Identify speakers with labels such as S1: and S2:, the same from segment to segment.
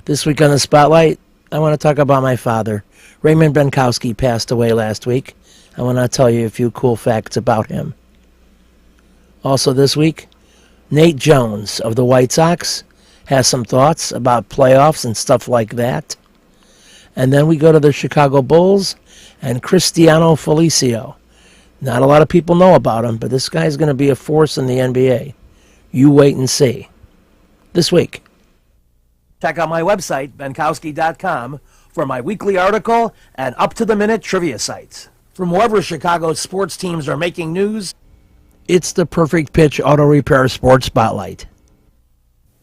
S1: This week on the Spotlight, I want to talk about my father. Raymond Benkowski passed away last week. I want to tell you a few cool facts about him. Also this week, Nate Jones of the White Sox has some thoughts about playoffs and stuff like that. And then we go to the Chicago Bulls and Cristiano Felicio. Not a lot of people know about him, but this guy's going to be a force in the NBA. You wait and see. This week. Check out my website, Benkowski.com, for my weekly article and up-to-the-minute trivia sites. From wherever Chicago's sports teams are making news, it's the Perfect Pitch Auto Repair Sports Spotlight.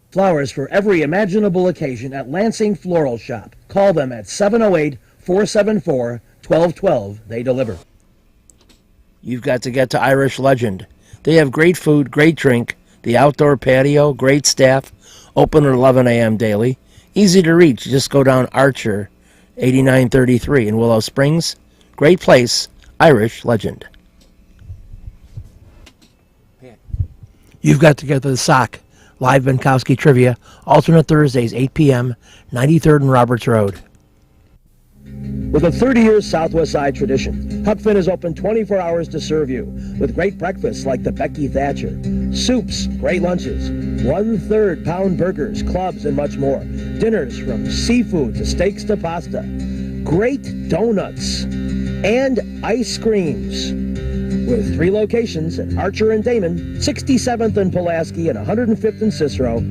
S1: Flowers for every imaginable occasion at Lansing Floral Shop. Call them at 708-474-1212. They deliver. You've got to get to Irish Legend. They have great food, great drink, the outdoor patio, great staff, open at 11 a.m. daily. Easy to reach. Just go down Archer, 8933 in Willow Springs. Great place, Irish Legend. You've got to get to the Sock. Live Benkowski Trivia, alternate Thursdays, 8 p.m., 93rd and Roberts Road. With a 30-year Southwest Side tradition, Huck Finn is open 24 hours to serve you with great breakfasts like the Becky Thatcher, soups, great lunches, 1/3 pound burgers, clubs, and much more. Dinners from seafood to steaks to pasta, great donuts, and ice creams. With 3 locations at Archer and Damon, 67th and Pulaski, and 105th and Cicero.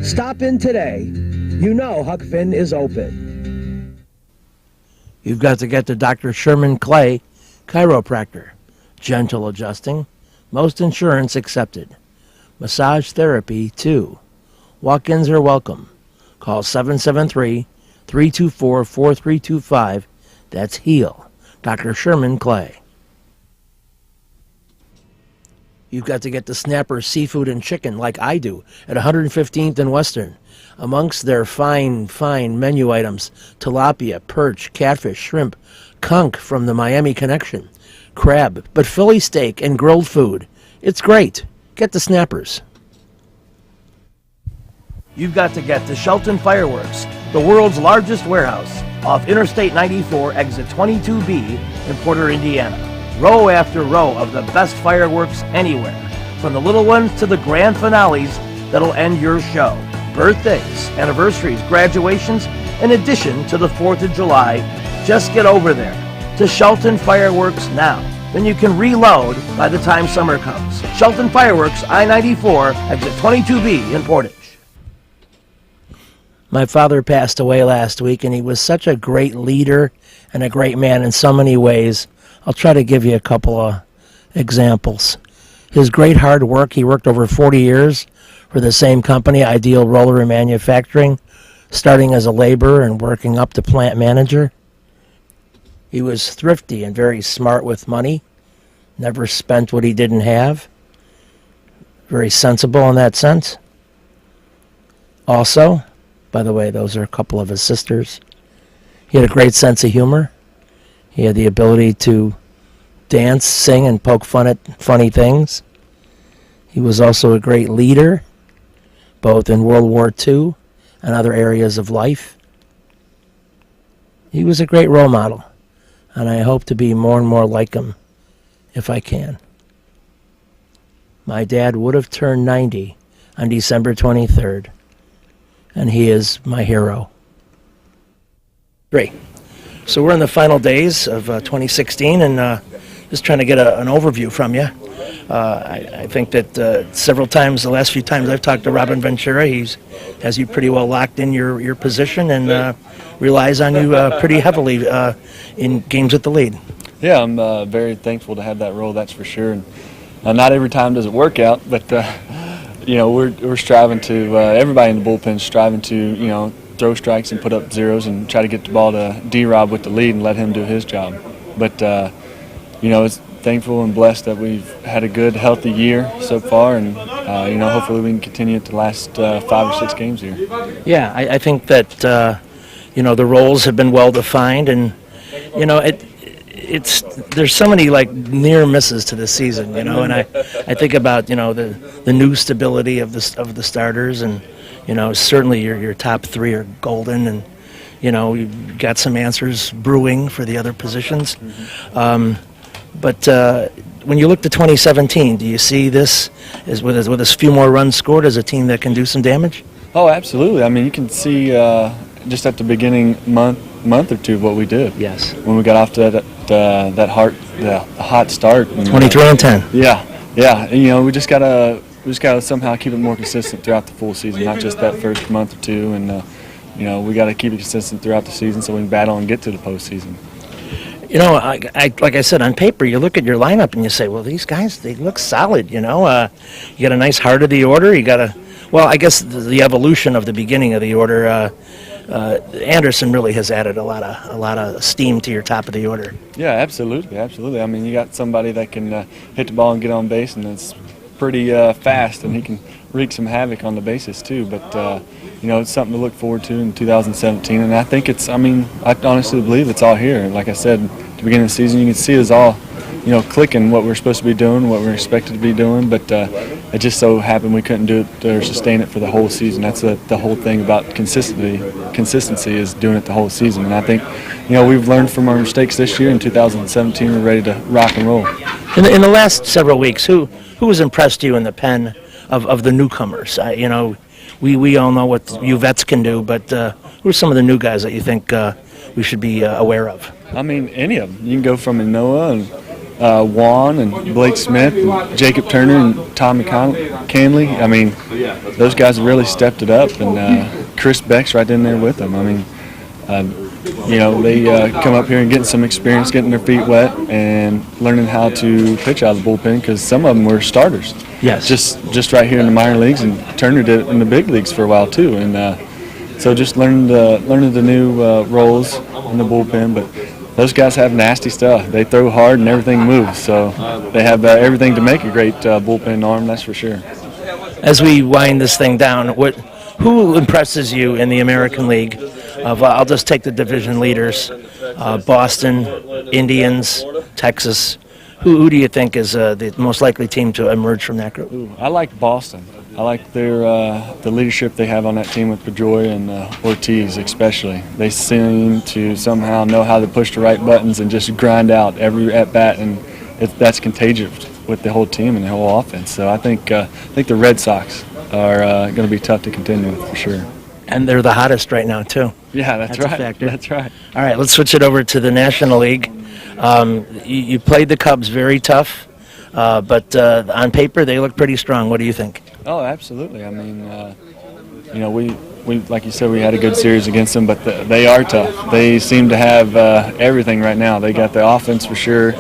S1: Stop in today. You know Huck Finn is open. You've got to get to Dr. Sherman Clay, chiropractor. Gentle adjusting. Most insurance accepted. Massage therapy, too. Walk-ins are welcome. Call 773-324-4325. That's HEAL. Dr. Sherman Clay. You've got to get to Snapper Seafood and Chicken like I do at 115th and Western. Amongst their fine menu items, tilapia, perch, catfish, shrimp, conch from the Miami Connection, crab, but Philly steak and grilled food. It's great. Get the Snappers. You've got to get to Shelton Fireworks, the world's largest warehouse, off Interstate 94, exit 22B in Porter, Indiana. Row after row of the best fireworks anywhere, from the little ones to the grand finales that'll end your show. Birthdays, anniversaries, graduations, in addition to the 4th of July. Just get over there to Shelton Fireworks now. Then you can reload by the time summer comes. Shelton Fireworks, I-94, exit 22B in Portage. My father passed away last week, and he was such a great leader and a great man in so many ways. I'll try to give you a couple of examples. His great hard work, he worked over 40 years for the same company, Ideal Roller Manufacturing, starting as a laborer and working up to plant manager. He was thrifty and very smart with money, never spent what he didn't have. Very sensible in that sense. Also, by the way, those are a couple of his sisters. He had a great sense of humor. He had the ability to dance, sing, and poke fun at funny things. He was also a great leader, both in World War II and other areas of life. He was a great role model, and I hope to be more and more like him if I can. My dad would have turned 90 on December 23rd, and he is my hero. 3. So we're in the final days of 2016, and just trying to get an overview from you. I think that several times, the last few times I've talked to Robin Ventura, he has you pretty well locked in your position and relies on you pretty heavily in games at the lead.
S2: Yeah, I'm very thankful to have that role, that's for sure. And not every time does it work out, but we're striving to, everybody in the bullpen is striving to, throw strikes and put up zeros and try to get the ball to D-Rob with the lead and let him do his job. But, it's thankful and blessed that we've had a good, healthy year so far, and, hopefully we can continue it to last 5 or 6 games here.
S1: Yeah, I think that, the roles have been well-defined, and, there's so many near misses to this season, and I think about the new stability of the starters, and certainly your top three are golden, and you've got some answers brewing for the other positions. But when you look to 2017, do you see this as with a few more runs scored as a team that can do some damage?
S2: Oh, absolutely. I mean, you can see just at the beginning month or two what we did.
S1: Yes.
S2: When we got off to that hot start.
S1: 23-10.
S2: Yeah. We just gotta somehow keep it more consistent throughout the full season, not just that first month or two. And we got to keep it consistent throughout the season so we can battle and get to the postseason.
S1: Like I said, on paper, you look at your lineup and you say, well, these guys, they look solid. You got a nice heart of the order. You got I guess the evolution of the beginning of the order. Anderson really has added a lot of steam to your top of the order.
S2: Yeah, absolutely. I mean, you got somebody that can hit the ball and get on base, and it's pretty fast, and he can wreak some havoc on the bases too. But it's something to look forward to in 2017, and I think I honestly believe it's all here. Like I said, at the beginning of the season, you can see us all, clicking what we're supposed to be doing, what we're expected to be doing, but it just so happened we couldn't do it or sustain it for the whole season. That's the whole thing about consistency is doing it the whole season. And I think, we've learned from our mistakes this year. In 2017, we're ready to rock and roll.
S1: In the last several weeks, who has impressed you in the pen of the newcomers? We all know what you vets can do, but who are some of the new guys that you think we should be aware of?
S2: I mean, any of them. You can go from Noah and Juan and Blake Smith and Jacob Turner and Tom McCanley. I mean, those guys have really stepped it up, and Chris Beck's right in there with them. I mean, they come up here and getting some experience, getting their feet wet, and learning how to pitch out of the bullpen, because some of them were starters.
S1: Yes.
S2: Just right here in the minor leagues, and Turner did it in the big leagues for a while too. And so just learning the new roles in the bullpen, but those guys have nasty stuff. They throw hard and everything moves, so they have everything to make a great bullpen arm, that's for sure.
S1: As we wind this thing down, who impresses you in the American League? I'll just take the division leaders, Boston, Indians, Texas. Who do you think is the most likely team to emerge from that group?
S2: I like Boston. I like the leadership they have on that team with Pedroia and Ortiz especially. They seem to somehow know how to push the right buttons and just grind out every at-bat, and that's contagious with the whole team and the whole offense. So I think the Red Sox are going to be tough to contend with for sure.
S1: And they're the hottest right now too.
S2: Yeah, that's right.
S1: A factor.
S2: That's right.
S1: All right, let's switch it over to the National League. You played the Cubs very tough, but on paper they look pretty strong. What do you think?
S2: Oh, absolutely. I mean, we like you said, we had a good series against them, but they are tough. They seem to have everything right now. They got the offense for sure.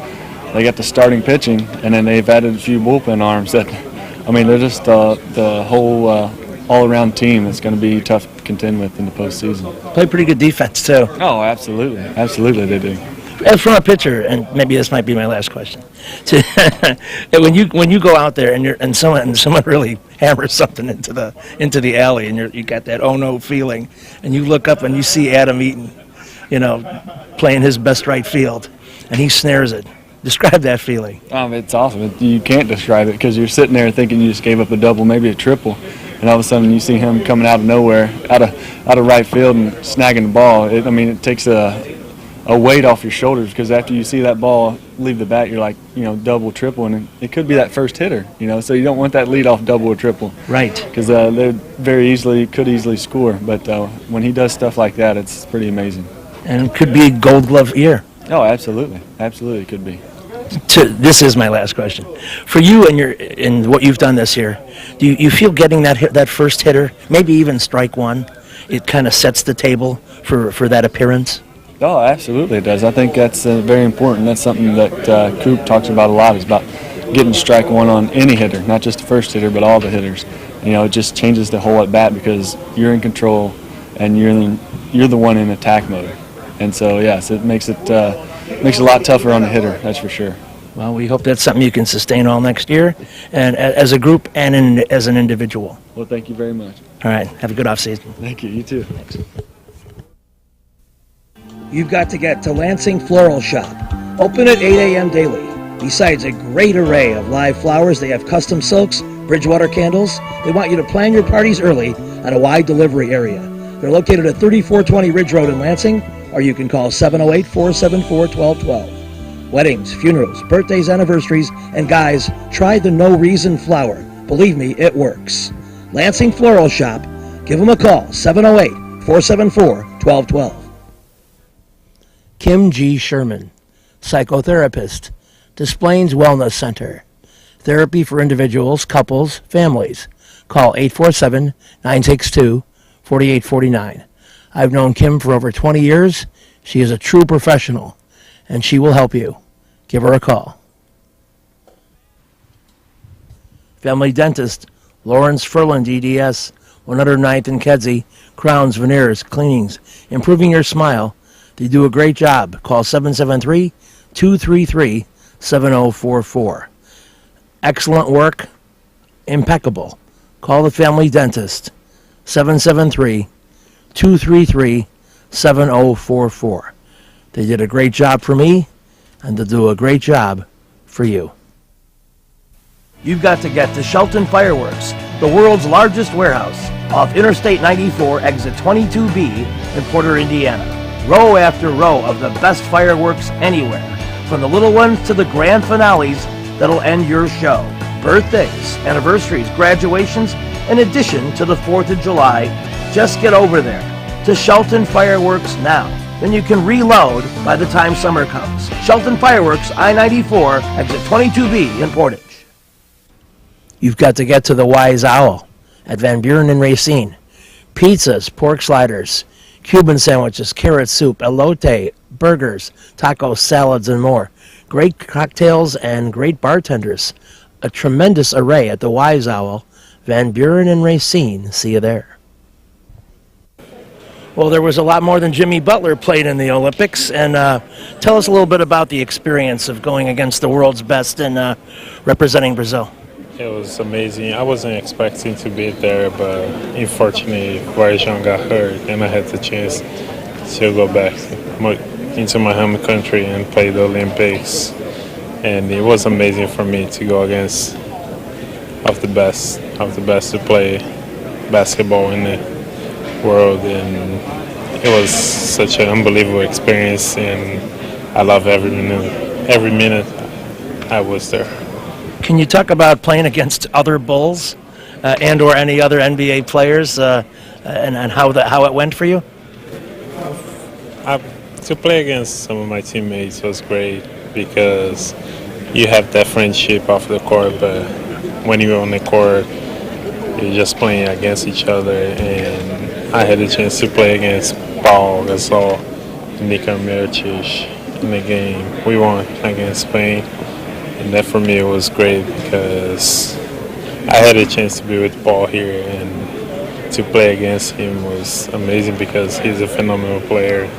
S2: They got the starting pitching, and then they've added a few bullpen arms. They're just the whole all-around team that's going to be tough to contend with in the postseason.
S1: Play pretty good defense too.
S2: Oh, absolutely they do.
S1: As from a pitcher, and maybe this might be my last question, when you go out there and someone really hammers something into the alley, and you got that oh no feeling, and you look up and you see Adam Eaton, playing his best right field, and he snares it. Describe that feeling.
S2: It's awesome. You can't describe it, because you're sitting there thinking you just gave up a double, maybe a triple, and all of a sudden you see him coming out of nowhere, out of right field and snagging the ball. It takes a weight off your shoulders, because after you see that ball leave the bat, you're like, double, triple, and it could be that first hitter, so you don't want that leadoff double or triple.
S1: Right.
S2: Because they could easily score, but when he does stuff like that, it's pretty amazing.
S1: And it could be a Gold Glove year.
S2: Oh, absolutely. Absolutely it could be.
S1: This is my last question. For you and what you've done this year, do you feel getting that first hitter, maybe even strike one, it kind of sets the table for that appearance?
S2: Oh, absolutely it does. I think that's very important. That's something that Coop talks about a lot, is about getting strike one on any hitter, not just the first hitter, but all the hitters. It just changes the whole at bat, because you're in control and you're the one in attack mode. And so, yes, it makes it a lot tougher on the hitter, that's for sure.
S1: Well, we hope that's something you can sustain all next year, and as a group and as an individual.
S2: Well, thank you very much.
S1: All right, have a good off-season.
S2: Thank you. You too.
S1: Thanks. You've got to get to Lansing Floral Shop. Open at 8 a.m. daily. Besides a great array of live flowers, they have custom silks, Bridgewater candles. They want you to plan your parties early at a wide delivery area. They're located at 3420 Ridge Road in Lansing, or you can call 708-474-1212. Weddings, funerals, birthdays, anniversaries, and guys, try the No Reason flower. Believe me, it works. Lansing Floral Shop. Give them a call, 708-474-1212. Kim G. Sherman, psychotherapist, Des Plaines Wellness Center. Therapy for individuals, couples, families. Call 847-962-4849. I've known Kim for over 20 years. She is a true professional, and she will help you. Give her a call. Family Dentist, Lawrence Furland, EDS, 109th and Kedzie, crowns, veneers, cleanings, improving your smile. They do a great job. Call 773-233-7044. Excellent work, impeccable. Call the Family Dentist, 773-233-7044. They did a great job for me, and they'll do a great job for you. You've got to get to Shelton Fireworks, the world's largest warehouse, off Interstate 94, exit 22B in Porter, Indiana. Row after row of the best fireworks anywhere, from the little ones to the grand finales that'll end your show. Birthdays, anniversaries, graduations, in addition to the 4th of July. Just get over there to Shelton Fireworks now. Then you can reload by the time summer comes. Shelton Fireworks, I-94, exit 22B in Portage. You've got to get to the Wise Owl at Van Buren and Racine. Pizzas, pork sliders, Cuban sandwiches, carrot soup, elote, burgers, tacos, salads, and more. Great cocktails and great bartenders. A tremendous array at the Wise Owl, Van Buren and Racine. See you there. Well, there was a lot more than Jimmy Butler played in the Olympics, and tell us a little bit about the experience of going against the world's best and representing Brazil.
S3: It was amazing. I wasn't expecting to be there, but unfortunately, Varejão got hurt, and I had the chance to go back into my home country and play the Olympics. And it was amazing for me to go against the best to play basketball in the world, and it was such an unbelievable experience, and I love every minute I was there.
S1: Can you talk about playing against other Bulls and or any other NBA players and how it went for you?
S3: To play against some of my teammates was great because you have that friendship off the court, but when you're on the court, you're just playing against each other. And I had a chance to play against Paul Gasol and Nikola Mirotic in the game. We won against Spain. And that for me was great because I had a chance to be with Paul here, and to play against him was amazing because he's a phenomenal player,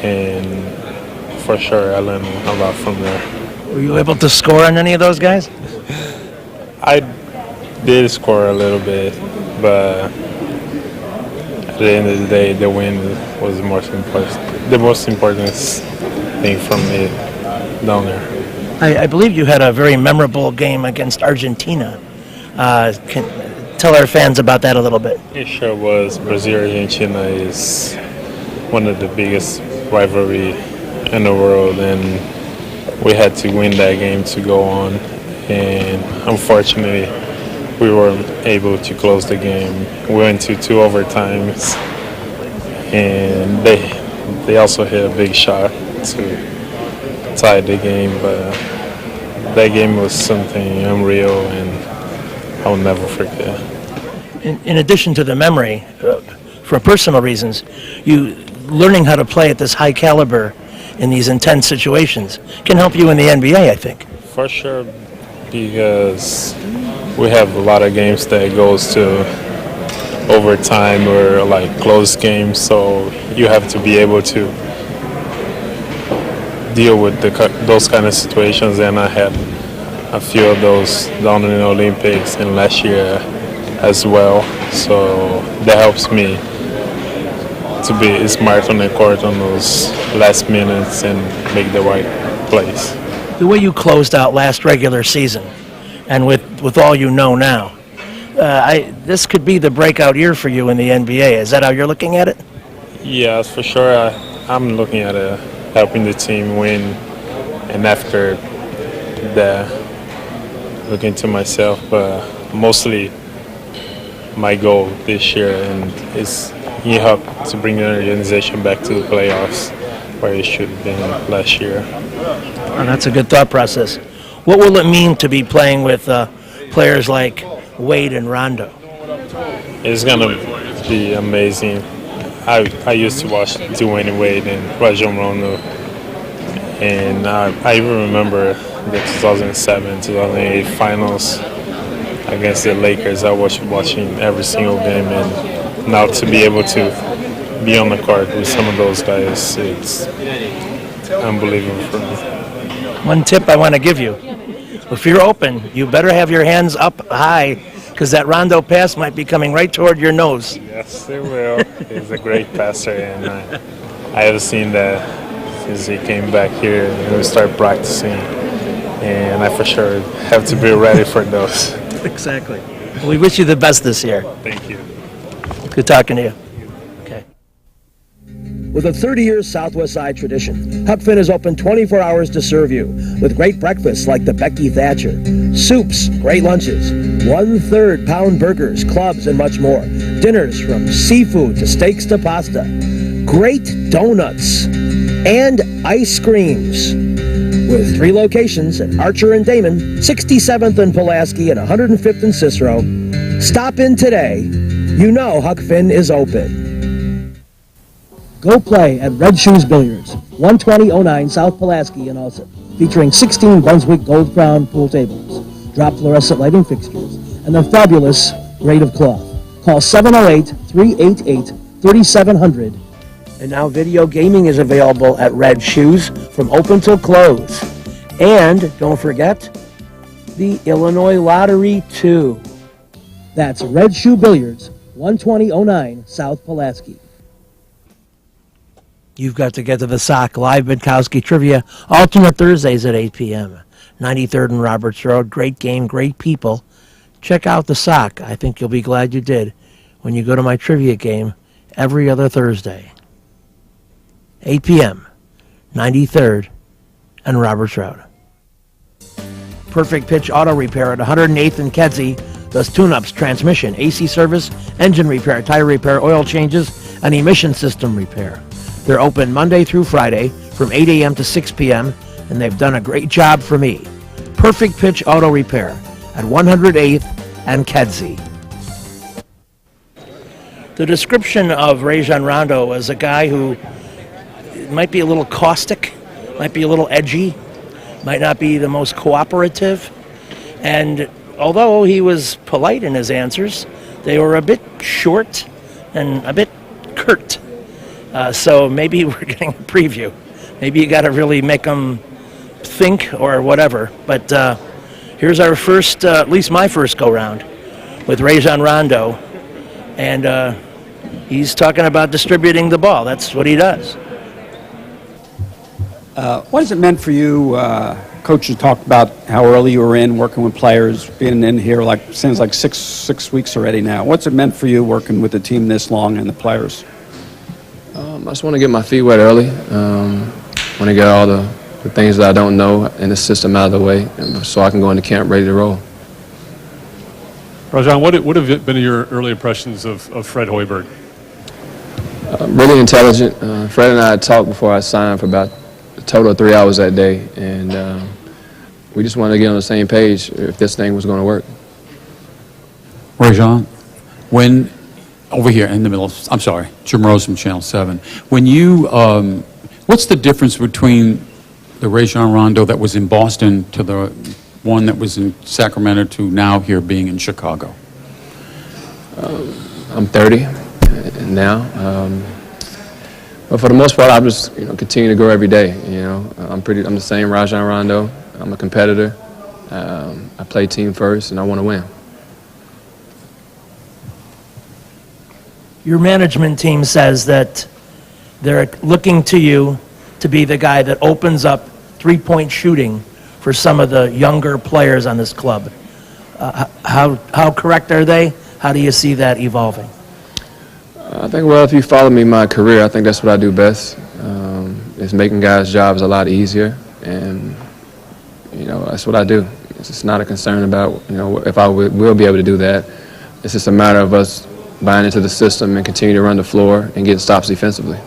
S3: and for sure I learned a lot from there.
S1: Were you able to score on any of those guys?
S3: I did score a little bit, but at the end of the day, the win was the most important thing for me down there.
S1: I believe you had a very memorable game against Argentina. Tell our fans about that a little bit.
S3: It sure was. Brazil-Argentina is one of the biggest rivalry in the world, and we had to win that game to go on. And unfortunately, we weren't able to close the game. We went to 2 overtimes, and they also hit a big shot to tie the game, but that game was something unreal, and I'll never forget.
S1: In addition to the memory, for personal reasons, you learning how to play at this high caliber in these intense situations can help you in the NBA, I think.
S3: For sure, because we have a lot of games that goes to overtime or like close games, so you have to be able to deal with those kind of situations, and I had a few of those down in the Olympics and last year as well, so that helps me to be smart on the court on those last minutes and make the right plays.
S1: The way you closed out last regular season, and with all you know now, this could be the breakout year for you in the NBA. Is that how you're looking at it?
S3: Yeah, for sure. I'm looking at helping the team win, and after that, looking to myself. But mostly, my goal this year is help to bring the organization back to the playoffs, where it should have been last year.
S1: And that's a good thought process. What will it mean to be playing with players like Wade and Rondo?
S3: It's gonna be amazing. I used to watch Dwayne Wade and Rajon Rondo, and I even remember the 2007-2008 finals against the Lakers. I was watching every single game, and now to be able to be on the court with some of those guys, it's unbelievable for me.
S1: One tip I want to give you. If you're open, you better have your hands up high, because that Rondo pass might be coming right toward your nose.
S3: Yes, it will. He's a great passer, and I have seen that since he came back here and we started practicing. And I for sure have to be ready for those.
S1: Exactly. We wish you the best this year.
S3: Thank you.
S1: Good talking to you. Okay.
S4: With a 30-year Southwest Side tradition, Huck Finn is open 24 hours to serve you with great breakfasts like the Becky Thatcher, soups, great lunches, 1/3 pound burgers, clubs, and much more. Dinners from seafood to steaks to pasta, great donuts, and ice creams. With 3 locations at Archer and Damon, 67th and Pulaski, and 105th and Cicero. Stop in today. You know Huck Finn is open. Go play at Red Shoes Billiards, 12009 South Pulaski in Alsip, featuring 16 Brunswick Gold Crown pool tables, drop fluorescent lighting fixtures, and their fabulous grade of cloth. Call 708-388-3700. And now video gaming is available at Red Shoes from open till close. And don't forget the Illinois Lottery too. That's Red Shoe Billiards, 12009 South Pulaski.
S1: You've got to get to the Sock Live Bidkowski Trivia, alternate Thursdays at 8 p.m. 93rd and Roberts Road. Great game, great people. Check out the Sock. I think you'll be glad you did when you go to my trivia game every other Thursday. 8 p.m., 93rd and Roberts Road. Perfect Pitch Auto Repair at 108th and Kedzie does tune-ups, transmission, AC service, engine repair, tire repair, oil changes, and emission system repair. They're open Monday through Friday from 8 a.m. to 6 p.m., and they've done a great job for me. Perfect Pitch Auto Repair at 108th and Kedzie. The description of Rajon Rondo was a guy who might be a little caustic, might be a little edgy, might not be the most cooperative. And although he was polite in his answers, they were a bit short and a bit curt. So maybe we're getting a preview. Maybe you got to really make them think or whatever. But here's our first, at least my first go-round with Rajon Rondo. And he's talking about distributing the ball. That's what he does.
S5: What has it meant for you? Coaches talked about how early you were in, working with players, being in here seems like six weeks already now. What's it meant for you working with the team this long and the players?
S6: I just want to get my feet wet early. Want to get all the things that I don't know in the system out of the way so I can go into camp ready to roll.
S7: Rajon, what have been your early impressions of Fred Hoiberg?
S6: Really intelligent. Fred and I had talked before I signed for about a total of 3 hours that day, and we just wanted to get on the same page if this thing was going to work.
S8: Rajon, when over here in the middle, I'm sorry, Jim Rose from Channel 7. When you, what's the difference between the Rajon Rondo that was in Boston to the one that was in Sacramento to now here being in Chicago?
S6: I'm 30 now. But for the most part, I just continue to grow every day. I'm the same Rajon Rondo. I'm a competitor. I play team first, and I want to win.
S1: Your management team says that they're looking to you to be the guy that opens up three-point shooting for some of the younger players on this club. How correct are they? How do you see that evolving?
S6: I think, well, if you follow me my career, I think that's what I do best. It's making guys' jobs a lot easier, and, that's what I do. It's just not a concern about, if I will be able to do that. It's just a matter of us buying into the system and continue to run the floor and get stops defensively.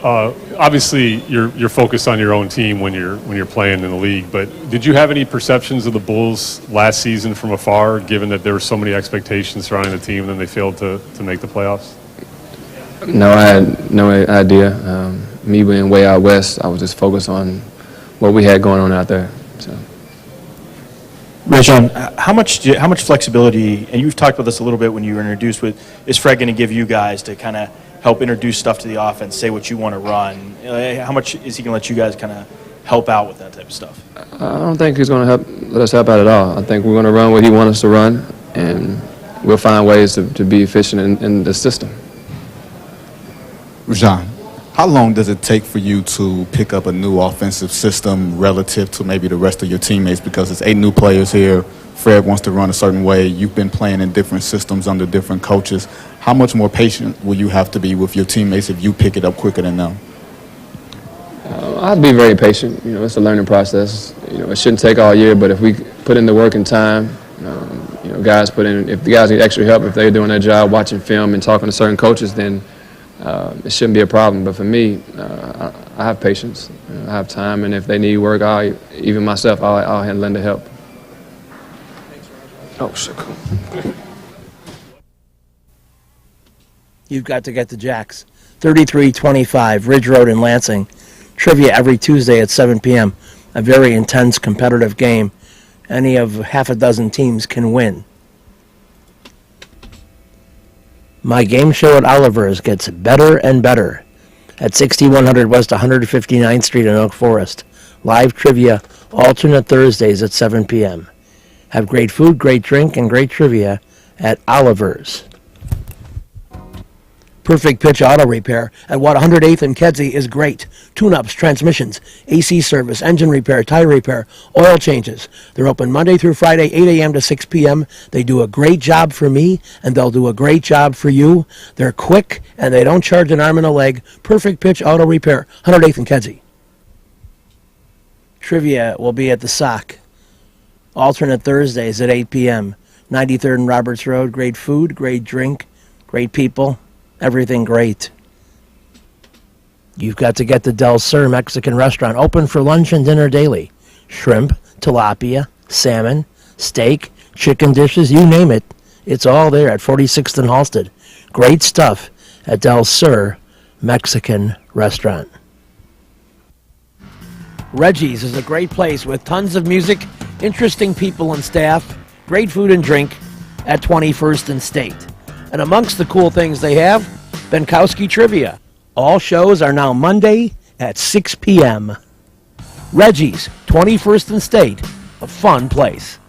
S7: Obviously, you're focused on your own team when you're playing in the league. But did you have any perceptions of the Bulls last season from afar, given that there were so many expectations surrounding the team, and then they failed to make the playoffs?
S6: No, I had no idea. Me being way out west, I was just focused on what we had going on out there. So.
S9: Rajon, how much flexibility, and you've talked about this a little bit when you were introduced with, is Fred going to give you guys to kind of help introduce stuff to the offense, say what you want to run? How much is he going to let you guys kind of help out with that type of stuff?
S6: I don't think he's going to let us help out at all. I think we're going to run what he wants us to run, and we'll find ways to be efficient in the system.
S10: Rajon, how long does it take for you to pick up a new offensive system relative to maybe the rest of your teammates? Because it's 8 new players here. Fred wants to run a certain way. You've been playing in different systems under different coaches. How much more patient will you have to be with your teammates if you pick it up quicker than them?
S6: I'd be very patient. It's a learning process. It shouldn't take all year, but if we put in the work and time, guys put in. If the guys need extra help, if they're doing their job, watching film and talking to certain coaches, then it shouldn't be a problem. But for me, I have patience. I have time, and if they need work, even myself, I'll lend a help. Oh, so cool.
S1: You've got to get to Jack's. 3325 Ridge Road in Lansing. Trivia every Tuesday at 7 p.m. A very intense competitive game. Any of half a dozen teams can win. My game show at Oliver's gets better and better. At 6100 West 159th Street in Oak Forest. Live trivia alternate Thursdays at 7 p.m. Have great food, great drink, and great trivia at Oliver's. Perfect Pitch Auto Repair at 108th and Kedzie is great. Tune-ups, transmissions, AC service, engine repair, tire repair, oil changes. They're open Monday through Friday, 8 a.m. to 6 p.m. They do a great job for me, and they'll do a great job for you. They're quick, and they don't charge an arm and a leg. Perfect Pitch Auto Repair, 108th and Kedzie. Trivia will be at the Sock. Alternate Thursdays at 8 p.m. 93rd and Roberts Road. Great food, great drink, great people. Everything great. You've got to get to Del Sur Mexican Restaurant, open for lunch and dinner daily. Shrimp, tilapia, salmon, steak, chicken dishes, you name it. It's all there at 46th and Halsted. Great stuff at Del Sur Mexican Restaurant. Reggie's is a great place with tons of music, interesting people and staff, great food and drink at 21st and State. And amongst the cool things they have, Benkowski Trivia. All shows are now Monday at 6 p.m. Reggie's, 21st and State, a fun place.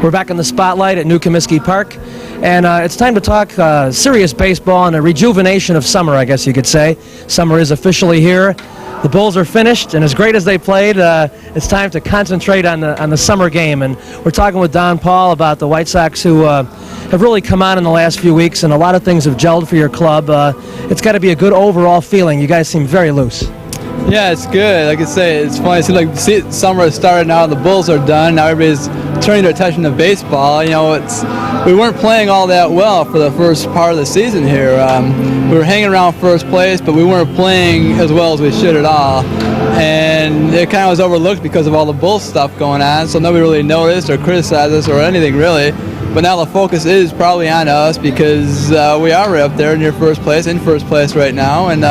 S1: We're back in the spotlight at New Comiskey Park, and it's time to talk serious baseball and a rejuvenation of summer, I guess you could say. Summer is officially here. The Bulls are finished, and as great as they played, it's time to concentrate on the summer game. And we're talking with Don Paul about the White Sox, who have really come on in the last few weeks, and a lot of things have gelled for your club. It's got to be a good overall feeling. You guys seem very loose.
S11: Yeah, it's good. Like I say, it's funny. Summer has started now, the Bulls are done. Now everybody's turning their attention to baseball. We weren't playing all that well for the first part of the season here. We were hanging around first place, but we weren't playing as well as we should at all. And it kind of was overlooked because of all the Bulls stuff going on, so nobody really noticed or criticized us or anything really. But now the focus is probably on us because we are right up there near first place, in first place right now. And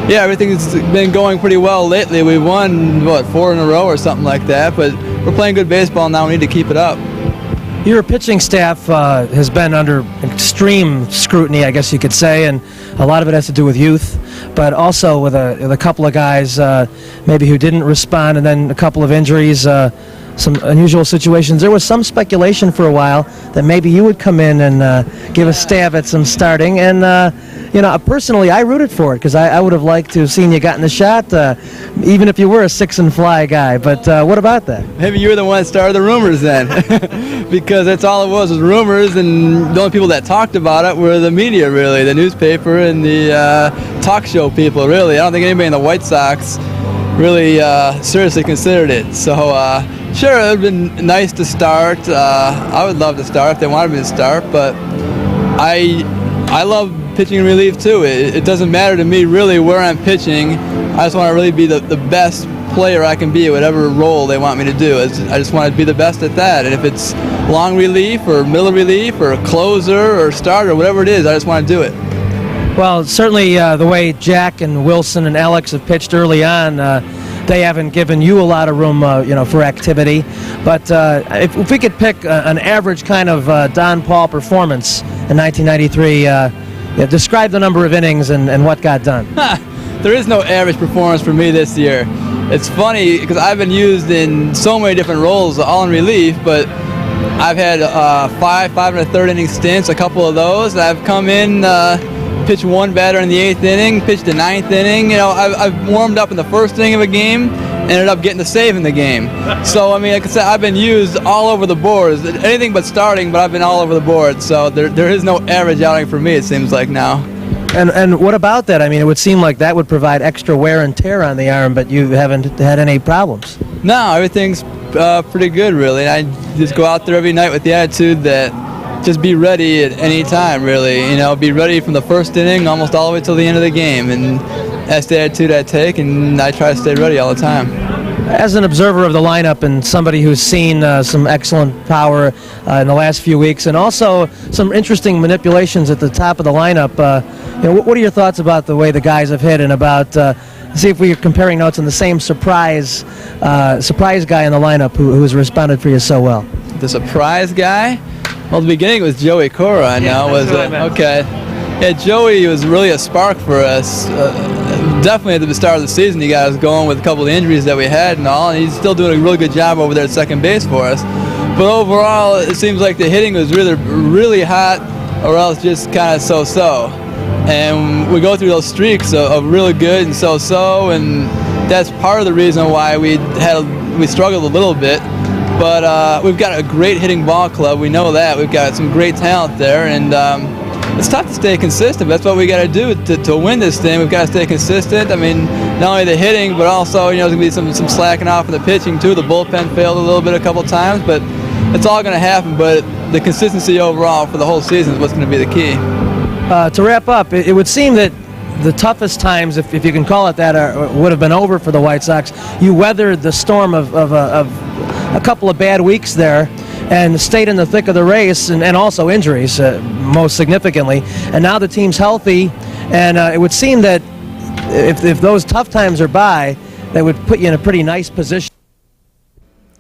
S11: yeah, everything's been going pretty well lately. We've won, 4 in a row or something like that, but we're playing good baseball now. We need to keep it up.
S1: Your pitching staff has been under extreme scrutiny, I guess you could say, and a lot of it has to do with youth, but also with a couple of guys maybe who didn't respond, and then a couple of injuries. some unusual situations. There was some speculation for a while that maybe you would come in and give a stab at some starting. And, personally, I rooted for it because I would have liked to have seen you gotten the shot, even if you were a six-and-fly guy. But what about that?
S11: Maybe you were the one that started the rumors then, because that's all it was rumors, and the only people that talked about it were the media, really, the newspaper and the talk show people, really. I don't think anybody in the White Sox really seriously considered it. So, sure, it would have been nice to start. I would love to start if they wanted me to start, but I love pitching and relief too. It doesn't matter to me really where I'm pitching. I just want to really be the best player I can be at whatever role they want me to do. I just want to be the best at that. And if it's long relief or middle relief or closer or starter, whatever it is, I just want to do it.
S1: Well, certainly the way Jack and Wilson and Alex have pitched early on, they haven't given you a lot of room, for activity. But if we could pick an average kind of Don Paul performance in 1993, describe the number of innings and what got done.
S11: There is no average performance for me this year. It's funny because I've been used in so many different roles, all in relief, but I've had 5 and a third inning stints, a couple of those. I've come in, pitched one batter in the 8th inning, pitched the 9th inning. I've warmed up in the first inning of a game, ended up getting the save in the game. So, like I said, I've been used all over the boards. Anything but starting, but I've been all over the board. So there is no average outing for me, it seems like now.
S1: And what about that? It would seem like that would provide extra wear and tear on the arm, but you haven't had any problems.
S11: No, everything's pretty good, really. I just go out there every night with the attitude that just be ready at any time, really. Be ready from the first inning almost all the way till the end of the game. And that's the attitude I take, and I try to stay ready all the time.
S1: As an observer of the lineup and somebody who's seen some excellent power in the last few weeks and also some interesting manipulations at the top of the lineup, what are your thoughts about the way the guys have hit and about, see if we're comparing notes on the same surprise guy in the lineup who has responded for you so well?
S11: The surprise guy? Well, at the beginning it was Joey Cora, I know. Okay. Yeah, Joey was really a spark for us. Definitely at the start of the season, he got us going with a couple of injuries that we had and all, and he's still doing a really good job over there at second base for us. But overall, it seems like the hitting was really, really hot or else just kind of so-so. And we go through those streaks of really good and so-so, and that's part of the reason why we struggled a little bit. But we've got a great hitting ball club. We know that. We've got some great talent there, and it's tough to stay consistent. That's what we got to do to win this thing. We've got to stay consistent. Not only the hitting, but also there's going to be some slacking off in the pitching too. The bullpen failed a little bit a couple times, but it's all going to happen. But the consistency overall for the whole season is what's going to be the key.
S1: To wrap up, it would seem that the toughest times, if you can call it that, would have been over for the White Sox. You weathered the storm of a couple of bad weeks there and stayed in the thick of the race, and also injuries, most significantly. And now the team's healthy, and it would seem that if those tough times are by, that would put you in a pretty nice position.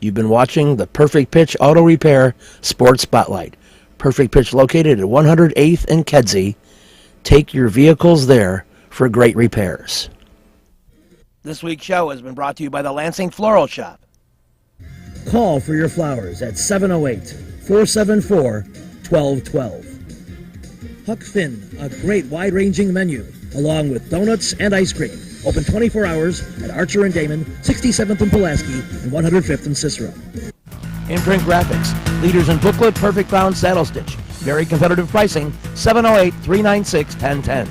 S1: You've been watching the Perfect Pitch Auto Repair Sports Spotlight. Perfect Pitch located at 108th and Kedzie. Take your vehicles there for great repairs. This week's show has been brought to you by the Lansing Floral Shop. Call for your flowers at 708-474-1212. Huck Finn, a great wide-ranging menu, along with donuts and ice cream. Open 24 hours at Archer and Damon, 67th and Pulaski, and 105th and Cicero. Imprint Graphics, leaders in booklet, perfect bound saddle stitch. Very competitive pricing, 708-396-1010.